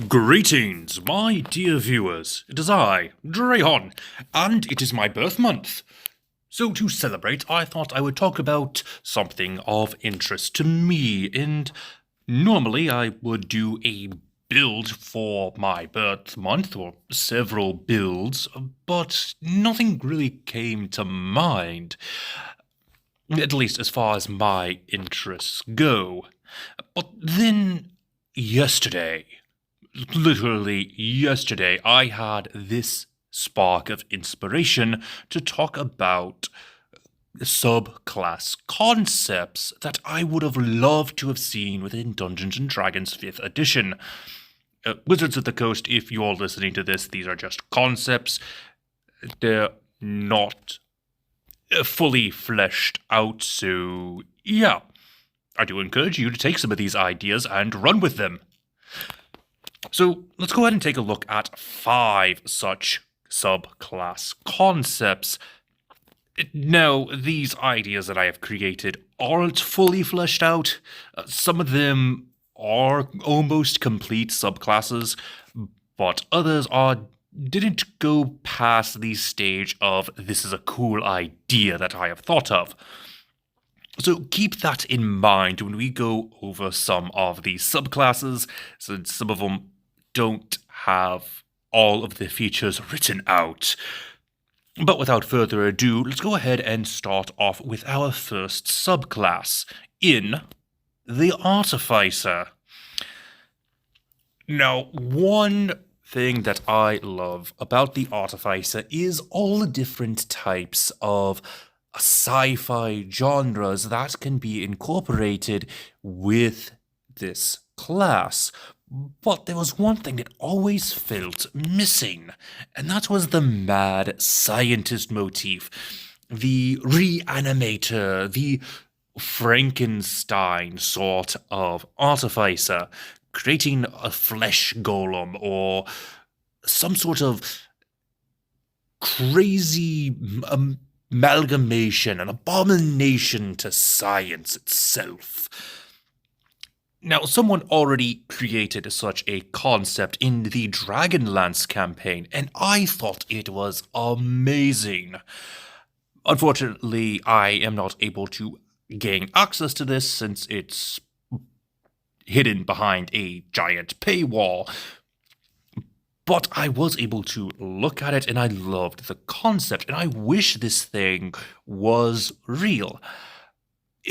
Greetings, my dear viewers. It is I, Drahjan, and it is my birth month. So to celebrate, I thought I would talk about something of interest to me, and normally I would do a build for my birth month, or several builds, but nothing really came to mind, at least as far as my interests go. But then, yesterday, literally yesterday, I had this spark of inspiration to talk about subclass concepts that I would have loved to have seen within Dungeons & Dragons 5th edition. Wizards of the Coast, if you're listening to this, these are just concepts. They're not fully fleshed out, so yeah. I do encourage you to take some of these ideas and run with them. So let's go ahead and take a look at 5 such subclass concepts. Now, these ideas that I have created aren't fully fleshed out. Some of them are almost complete subclasses, but others didn't go past the stage of this is a cool idea that I have thought of. So keep that in mind when we go over some of these subclasses, since some of them don't have all of the features written out. But without further ado, let's go ahead and start off with our first subclass, in the Artificer. Now, one thing that I love about the Artificer is all the different types of sci-fi genres that can be incorporated with this class. But there was one thing that always felt missing, and that was the mad scientist motif. The reanimator, the Frankenstein sort of artificer, creating a flesh golem or some sort of crazy amalgamation, an abomination to science itself. Now, someone already created such a concept in the Dragonlance campaign, and I thought it was amazing. Unfortunately, I am not able to gain access to this since it's hidden behind a giant paywall. But I was able to look at it, and I loved the concept, and I wish this thing was real.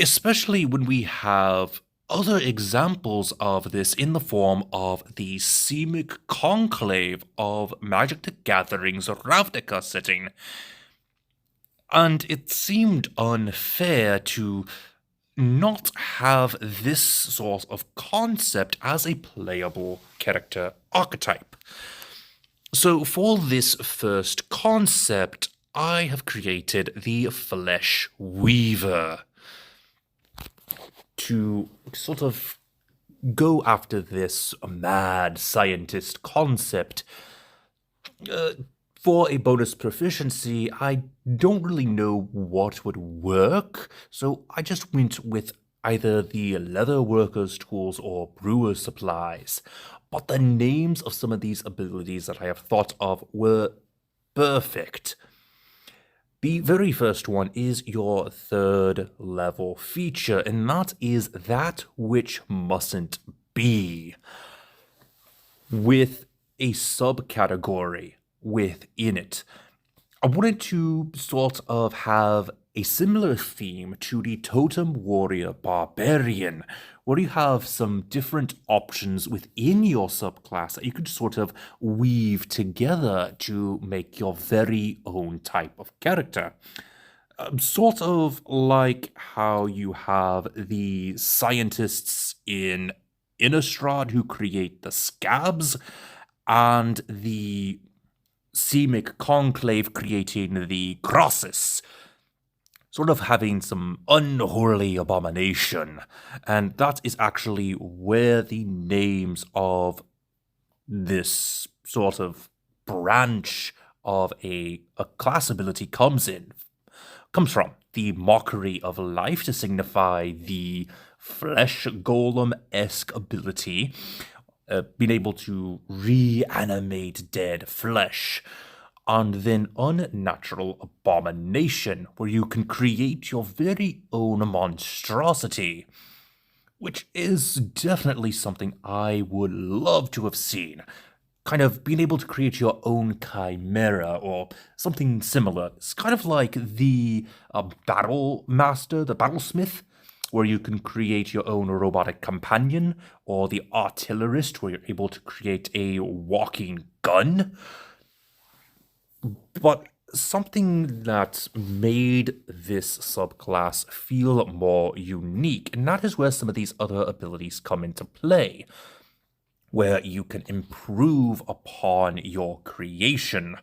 Especially when we have other examples of this in the form of the Simic Conclave of Magic the Gathering's Ravnica setting. And it seemed unfair to not have this sort of concept as a playable character archetype. So for this first concept, I have created the Flesh Weaver to sort of go after this mad scientist concept. For a bonus proficiency, I don't really know what would work, so I just went with either the leather worker's tools or brewer's supplies. But the names of some of these abilities that I have thought of were perfect. The very first one is your 3rd level feature, and that is that which mustn't be, with a subcategory within it. I wanted to sort of have a similar theme to the Totem Warrior Barbarian, where you have some different options within your subclass that you could sort of weave together to make your very own type of character. Sort of like how you have the scientists in Innistrad who create the scabs, and the Simic Conclave creating the crosses. Sort of having some unholy abomination, and that is actually where the names of this sort of branch of a class ability comes from. The Mockery of Life to signify the flesh golem-esque ability, being able to reanimate dead flesh, and then Unnatural Abomination, where you can create your very own monstrosity, which is definitely something I would love to have seen. Kind of being able to create your own chimera or something similar. It's kind of like the battle master, the battlesmith, where you can create your own robotic companion, or the artillerist, where you're able to create a walking gun. But something that made this subclass feel more unique, and that is where some of these other abilities come into play, where you can improve upon your creation,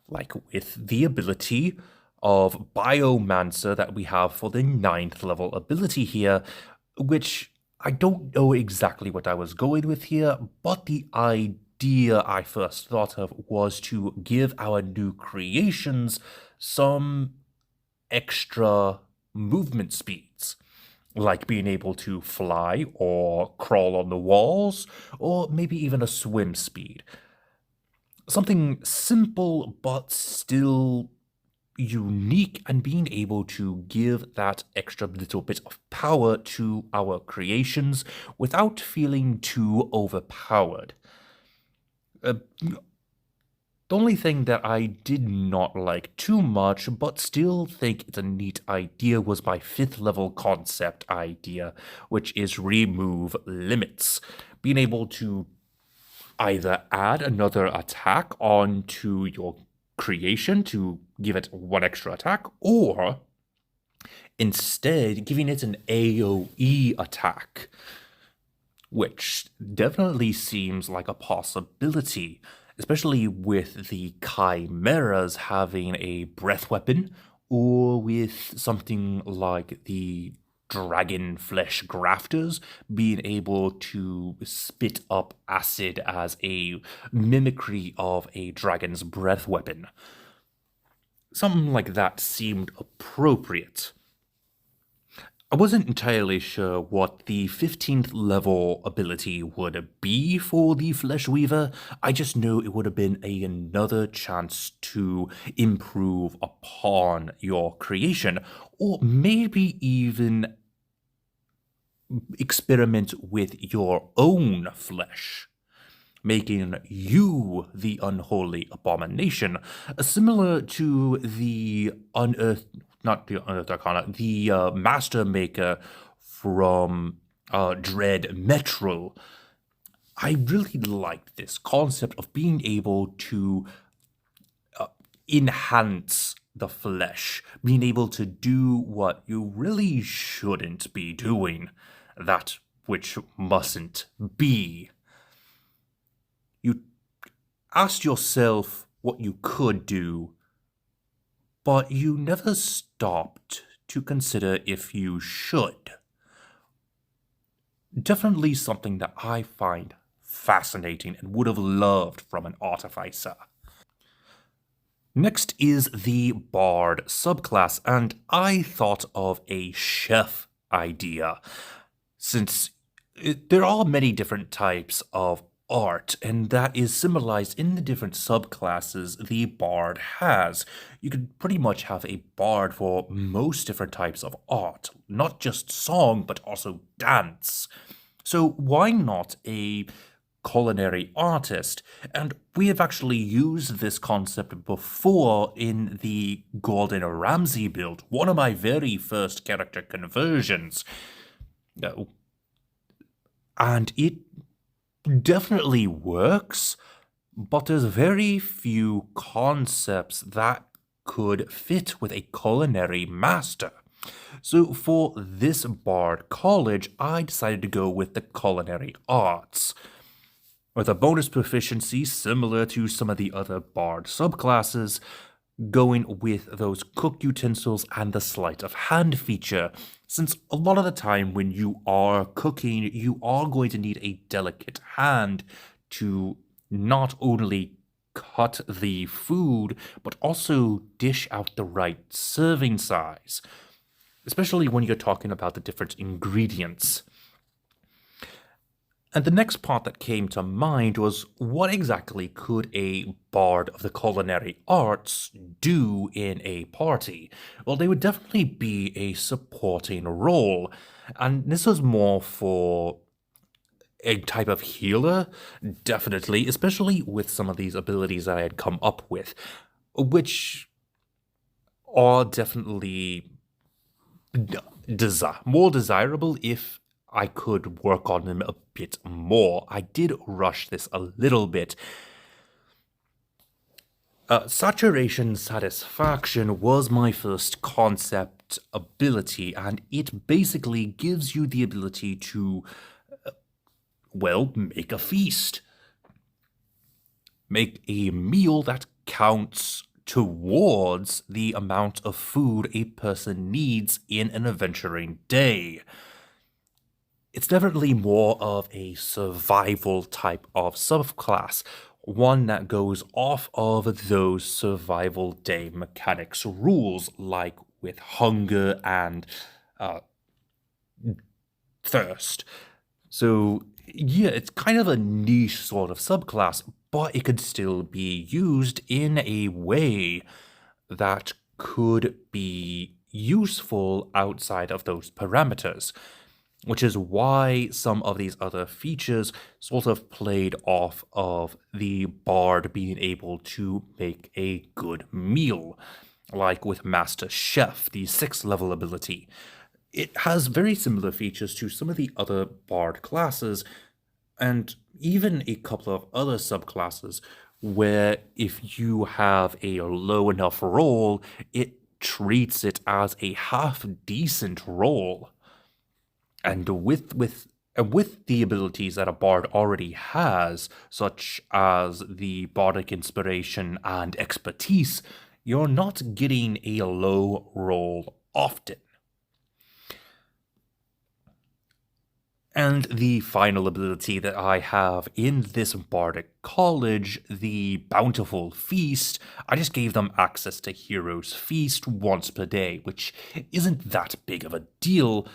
like with the ability of Biomancer that we have for the 9th level ability here, which I don't know exactly what I was going with here, but the idea I first thought of was to give our new creations some extra movement speeds, like being able to fly or crawl on the walls, or maybe even a swim speed. Something simple but still unique, and being able to give that extra little bit of power to our creations without feeling too overpowered. The only thing that I did not like too much, but still think it's a neat idea, was my 5th level concept idea, which is remove limits. Being able to either add another attack onto your creation to give it 1 extra attack, or instead giving it an AoE attack, which definitely seems like a possibility, especially with the chimeras having a breath weapon, or with something like the dragon flesh grafters being able to spit up acid as a mimicry of a dragon's breath weapon. Something like that seemed appropriate. I wasn't entirely sure what the 15th level ability would be for the Flesh Weaver. I just knew it would have been another chance to improve upon your creation, or maybe even experiment with your own flesh, making you the unholy abomination, similar to the the Master Maker from Dread Metro. I really liked this concept of being able to enhance the flesh, being able to do what you really shouldn't be doing, that which mustn't be. You asked yourself what you could do, but you never stopped to consider if you should. Definitely something that I find fascinating and would have loved from an Artificer. Next is the Bard subclass, and I thought of a chef idea, since there are many different types of art, and that is symbolized in the different subclasses the bard has. You could pretty much have a bard for most different types of art, not just song, but also dance. So why not a culinary artist? And we have actually used this concept before in the Gordon Ramsay build, one of my very first character conversions. And it definitely works, but there's very few concepts that could fit with a culinary master. So for this Bard College, I decided to go with the culinary arts, with a bonus proficiency similar to some of the other Bard subclasses, going with those cook utensils and the sleight of hand feature, since a lot of the time when you are cooking, you are going to need a delicate hand to not only cut the food, but also dish out the right serving size, especially when you're talking about the different ingredients. And the next part that came to mind was, what exactly could a bard of the culinary arts do in a party? Well, they would definitely be a supporting role, and this was more for a type of healer, definitely, especially with some of these abilities that I had come up with, which are definitely more desirable if I could work on them a bit more. I did rush this a little bit. Saturation Satisfaction was my first concept ability, and it basically gives you the ability to, well, make a feast. Make a meal that counts towards the amount of food a person needs in an adventuring day. It's definitely more of a survival type of subclass, one that goes off of those survival day mechanics rules, like with hunger and thirst. So, yeah, it's kind of a niche sort of subclass, but it could still be used in a way that could be useful outside of those parameters, which is why some of these other features sort of played off of the bard being able to make a good meal, like with Master Chef, the 6th level ability. It has very similar features to some of the other bard classes, and even a couple of other subclasses, where if you have a low enough roll, it treats it as a half-decent roll. And with the abilities that a bard already has, such as the bardic inspiration and expertise, you're not getting a low roll often. And the final ability that I have in this bardic college, the Bountiful Feast, I just gave them access to Hero's Feast once per day, which isn't that big of a deal,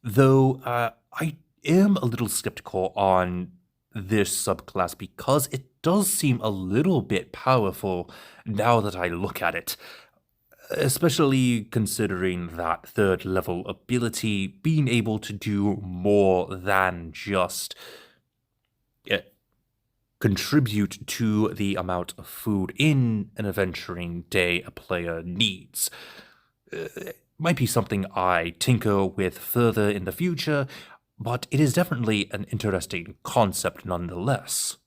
though I am a little skeptical on this subclass because it does seem a little bit powerful now that I look at it. Especially considering that 3rd level ability being able to do more than just contribute to the amount of food in an adventuring day a player needs. Might be something I tinker with further in the future, but it is definitely an interesting concept nonetheless.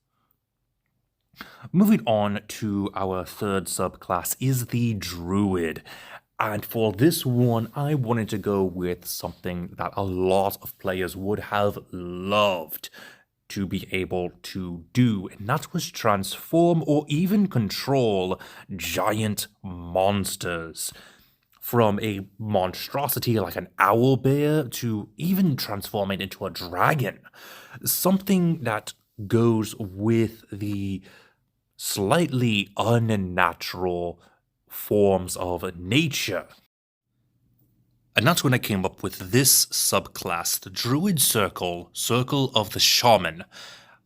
Moving on to our 3rd subclass is the Druid. And for this one, I wanted to go with something that a lot of players would have loved to be able to do, and that was transform or even control giant monsters. From a monstrosity like an owlbear to even transforming into a dragon. Something that goes with the slightly unnatural forms of nature. And that's when I came up with this subclass, the Druid Circle of the Shaman.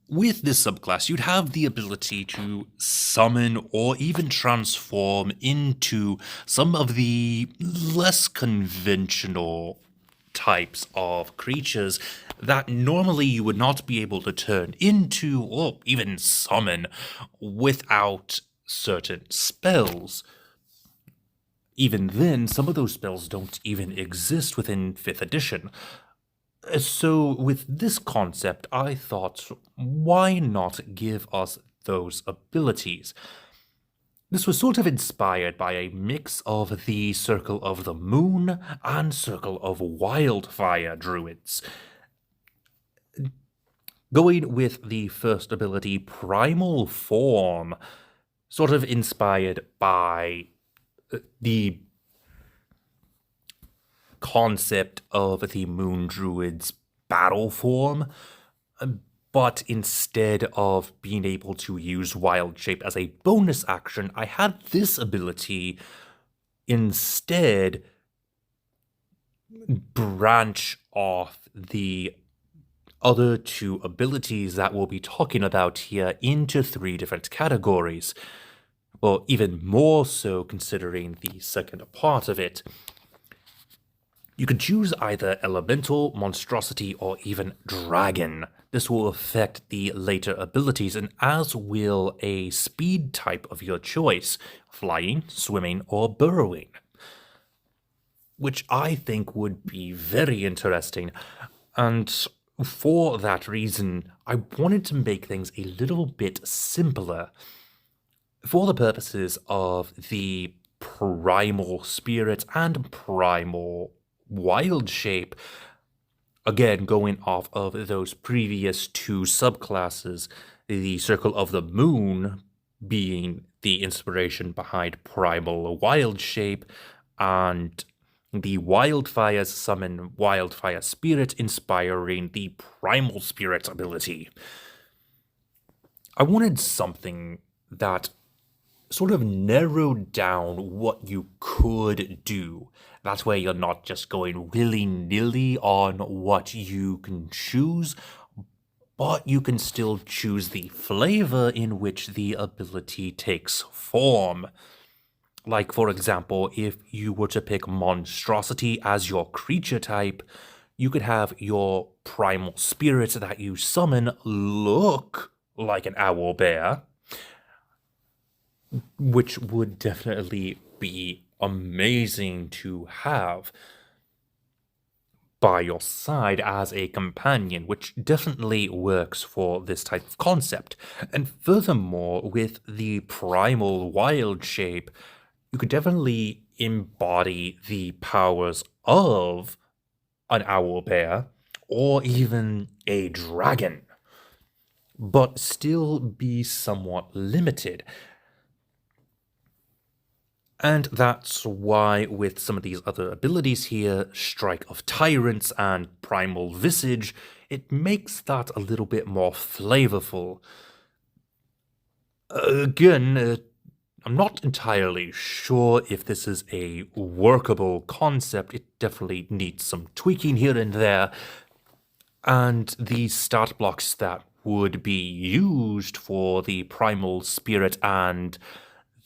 With this subclass, you'd have the ability to summon or even transform into some of the less conventional types of creatures that normally you would not be able to turn into or even summon without certain spells. Even then, some of those spells don't even exist within 5th edition. So with this concept, I thought, why not give us those abilities? This was sort of inspired by a mix of the Circle of the Moon and Circle of Wildfire druids. Going with the first ability, Primal Form, sort of inspired by the concept of the Moon Druid's battle form, but instead of being able to use Wild Shape as a bonus action, I had this ability instead branch off the other two abilities that we'll be talking about here into 3 different categories. Well, even more so considering the second part of it. You can choose either Elemental, Monstrosity, or even Drahjan. This will affect the later abilities, and as will a speed type of your choice, flying, swimming, or burrowing. Which I think would be very interesting, and for that reason, I wanted to make things a little bit simpler. For the purposes of the primal spirit and primal wild shape, again going off of those previous 2 subclasses, the Circle of the Moon being the inspiration behind primal wild shape, and the Wildfires summon Wildfire Spirit, inspiring the Primal Spirit ability. I wanted something that sort of narrowed down what you could do. That way you're not just going willy-nilly on what you can choose, but you can still choose the flavor in which the ability takes form. Like, for example, if you were to pick Monstrosity as your creature type, you could have your primal spirit that you summon look like an owlbear, which would definitely be amazing to have by your side as a companion, which definitely works for this type of concept. And furthermore, with the primal wild shape, you could definitely embody the powers of an owlbear or even a dragon, but still be somewhat limited. And that's why with some of these other abilities here, Strike of Tyrants and Primal Visage, it makes that a little bit more flavorful. Again, I'm not entirely sure if this is a workable concept. It definitely needs some tweaking here and there. And the stat blocks that would be used for the Primal Spirit and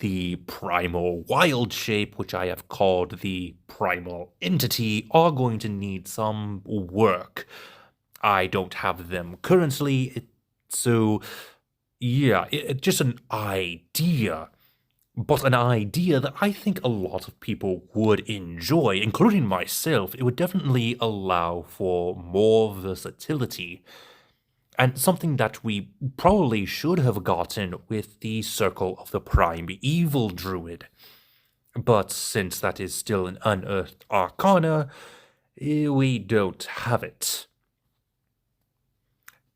the Primal Wild Shape, which I have called the Primal Entity, are going to need some work. I don't have them currently, so yeah, it's just an idea. But an idea that I think a lot of people would enjoy, including myself. It would definitely allow for more versatility. And something that we probably should have gotten with the Circle of the Primeval Druid. But since that is still an unearthed arcana, we don't have it.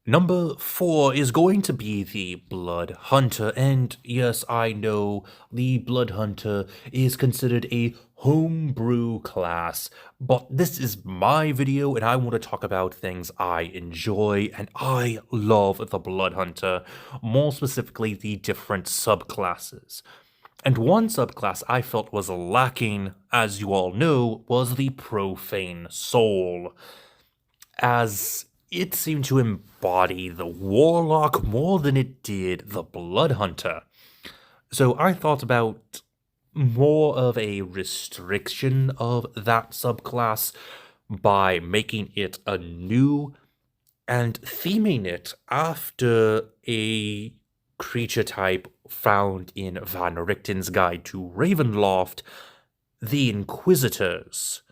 Number 4 is going to be the Blood Hunter, and yes, I know the Blood Hunter is considered a homebrew class, but this is my video and I want to talk about things I enjoy, and I love the Blood Hunter, more specifically the different subclasses. And one subclass I felt was lacking, as you all know, was the Profane Soul, as it seemed to embody the Warlock more than it did the Blood Hunter. So I thought about more of a restriction of that subclass by making it anew and theming it after a creature type found in Van Richten's Guide to Ravenloft, the Inquisitors.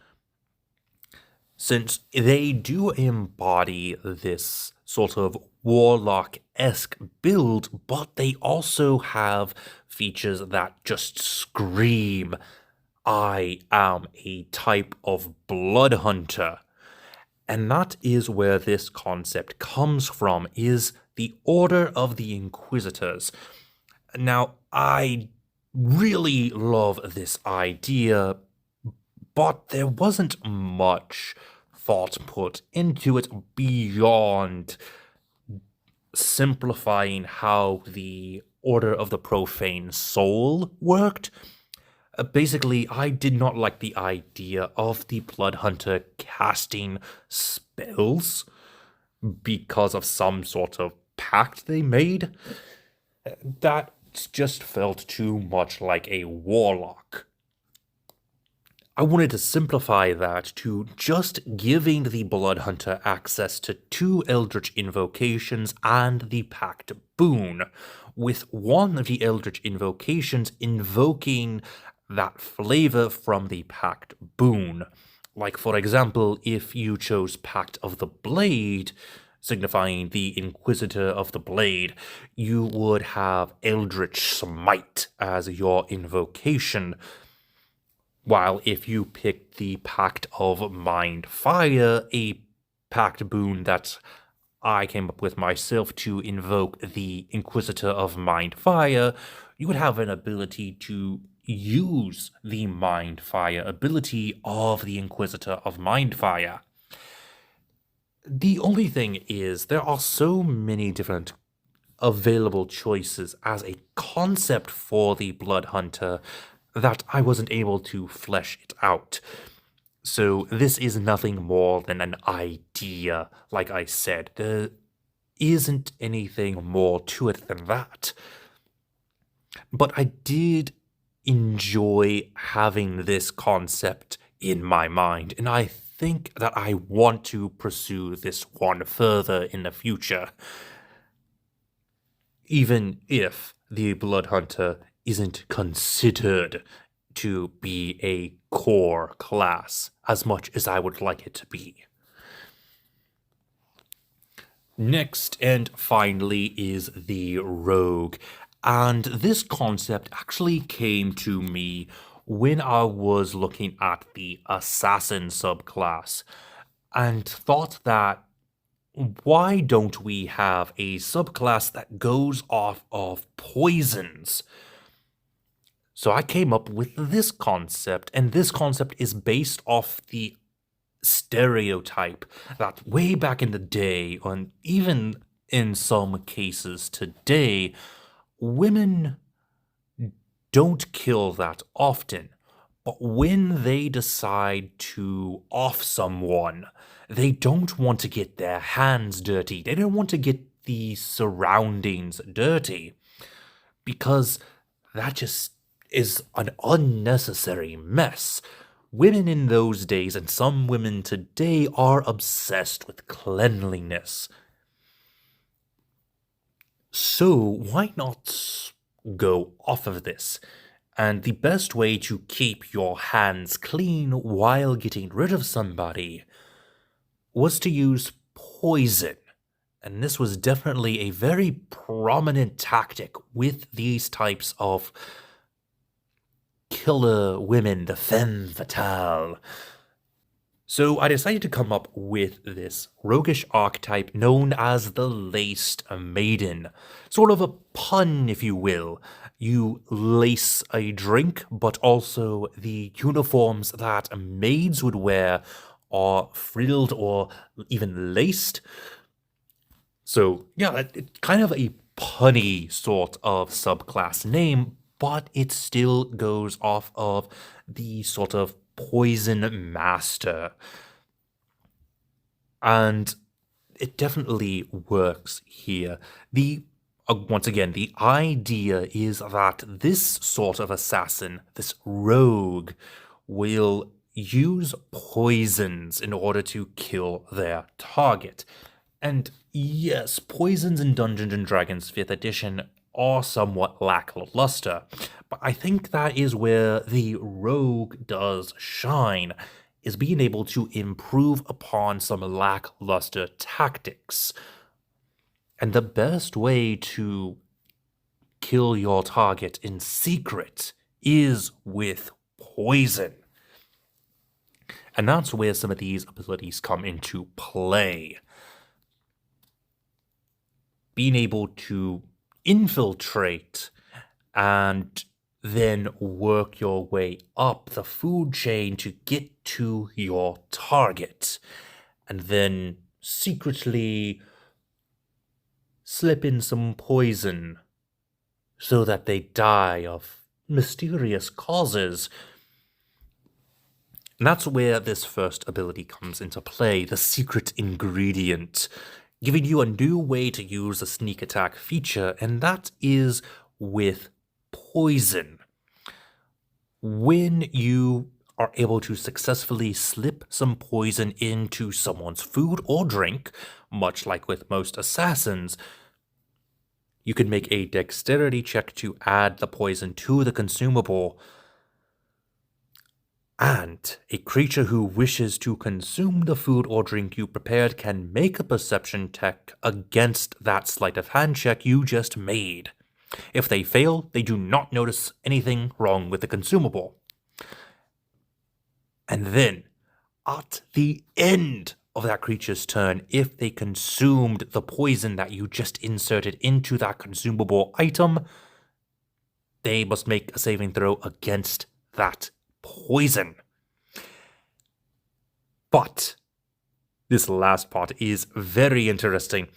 Since they do embody this sort of warlock-esque build, but they also have features that just scream, I am a type of blood hunter. And that is where this concept comes from, is the Order of the Inquisitors. Now, I really love this idea, but there wasn't much thought put into it beyond simplifying how the Order of the Profane Soul worked. Basically, I did not like the idea of the Blood Hunter casting spells. because of some sort of pact they made. That just felt too much like a warlock. I wanted to simplify that to just giving the Blood Hunter access to 2 Eldritch invocations and the Pact boon, with one of the Eldritch invocations invoking that flavor from the Pact boon. Like, for example, if you chose Pact of the Blade, signifying the Inquisitor of the Blade, you would have Eldritch Smite as your invocation. While if you picked the Pact of Mind Fire, a pact boon that I came up with myself to invoke the Inquisitor of Mind Fire, you would have an ability to use the Mind Fire ability of the Inquisitor of Mind Fire. The only thing is, there are so many different available choices as a concept for the Blood Hunter that I wasn't able to flesh it out. So this is nothing more than an idea, like I said. There isn't anything more to it than that. But I did enjoy having this concept in my mind, and I think that I want to pursue this one further in the future. Even if the Blood Hunter isn't considered to be a core class as much as I would like it to be. Next and finally is the Rogue, and this concept actually came to me when I was looking at the Assassin subclass, and thought that why don't we have a subclass that goes off of poisons? So I came up with this concept, and this concept is based off the stereotype that way back in the day, and even in some cases today, women don't kill that often. But when they decide to off someone, they don't want to get their hands dirty. They don't want to get the surroundings dirty, because that just is an unnecessary mess. Women in those days, and some women today, are obsessed with cleanliness. So why not go off of this? And the best way to keep your hands clean while getting rid of somebody was to use poison. And this was definitely a very prominent tactic with these types of killer women, the femme fatale. So I decided to come up with this roguish archetype known as the Laced Maiden. Sort of a pun, if you will. You lace a drink, but also the uniforms that maids would wear are frilled or even laced. So yeah, it's kind of a punny sort of subclass name, but it still goes off of the sort of poison master. And it definitely works here. Once again, the idea is that this sort of assassin, this rogue, will use poisons in order to kill their target. And yes, poisons in Dungeons & Dragons 5th edition are somewhat lackluster, but I think that is where the rogue does shine, is being able to improve upon some lackluster tactics. And the best way to kill your target in secret is with poison. And that's where some of these abilities come into play. Being able to infiltrate and then work your way up the food chain to get to your target, and then secretly slip in some poison so that they die of mysterious causes. And that's where this first ability comes into play, the secret ingredient. giving you a new way to use the sneak attack feature, and that is with poison. When you are able to successfully slip some poison into someone's food or drink, much like with most assassins, you can make a dexterity check to add the poison to the consumable. And a creature who wishes to consume the food or drink you prepared can make a perception check against that sleight of hand check you just made. If they fail, they do not notice anything wrong with the consumable. And then, at the end of that creature's turn, if they consumed the poison that you just inserted into that consumable item, they must make a saving throw against that poison. But this last part is very interesting.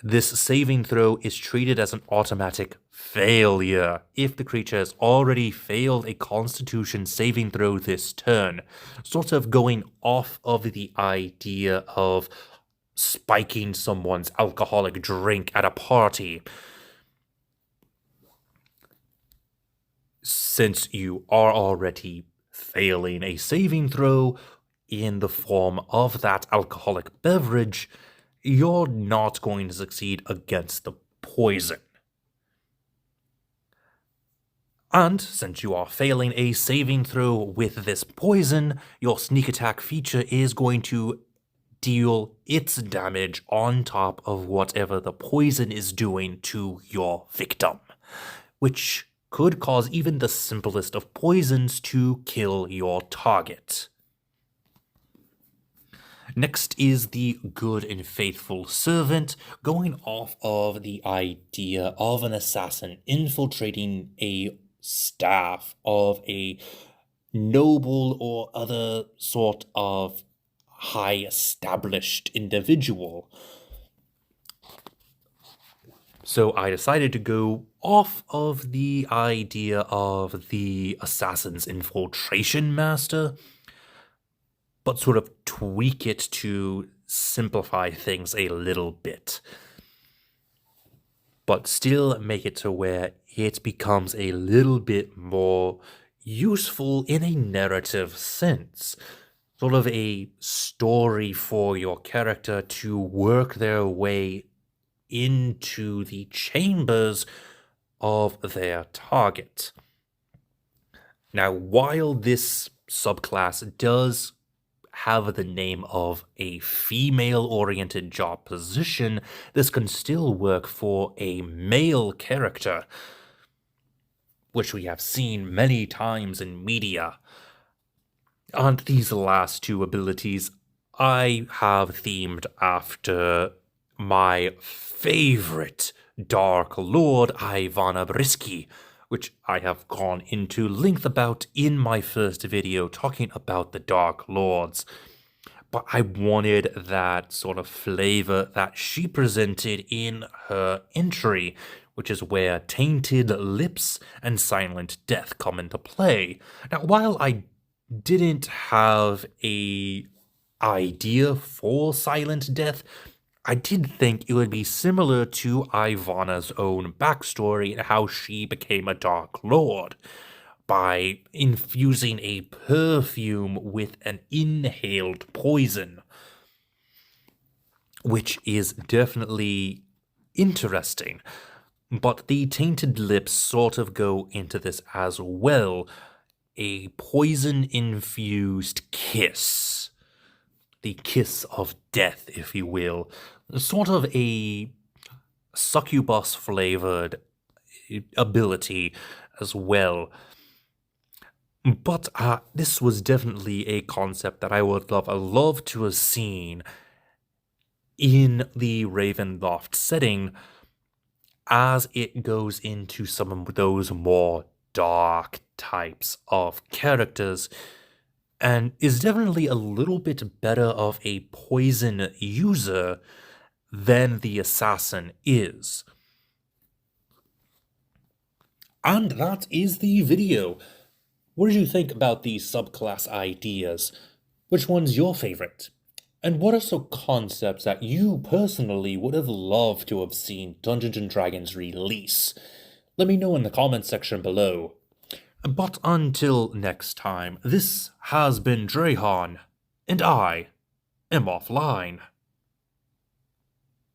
This saving throw is treated as an automatic failure if the creature has already failed a Constitution saving throw this turn, sort of going off of the idea of spiking someone's alcoholic drink at a party. Since you are already failing a saving throw in the form of that alcoholic beverage, you're not going to succeed against the poison. And since you are failing a saving throw with this poison, your sneak attack feature is going to deal its damage on top of whatever the poison is doing to your victim, which could cause even the simplest of poisons to kill your target. Next is the good and faithful servant, going off of the idea of an assassin infiltrating a staff of a noble or other sort of high established individual. So I decided to go off of the idea of the assassin's infiltration master, but sort of tweak it to simplify things a little bit. But still make it to where it becomes a little bit more useful in a narrative sense. Sort of a story for your character to work their way into the chambers of their target. Now, while this subclass does have the name of a female-oriented job position, this can still work for a male character, which we have seen many times in media. And these last two abilities I have themed after my favorite Dark Lord, Ivana Brisky, which I have gone into length about in my first video talking about the Dark Lords. But I wanted that sort of flavor that she presented in her entry, which is where Tainted Lips and Silent Death come into play. Now, while I didn't have a idea for Silent Death, I did think it would be similar to Ivana's own backstory and how she became a Dark Lord, by infusing a perfume with an inhaled poison, which is definitely interesting. But the Tainted Lips sort of go into this as well, a poison-infused kiss. The kiss of death, if you will. Sort of a succubus-flavored ability as well. But this was definitely a concept that I would love to have seen in the Ravenloft setting as it goes into some of those more dark types of characters, and is definitely a little bit better of a poison user than the assassin is. And that is the video. What did you think about these subclass ideas? Which one's your favorite? And what are some concepts that you personally would have loved to have seen Dungeons and Dragons release? Let me know in the comments section below. But until next time, this has been Drahjan, and I am offline.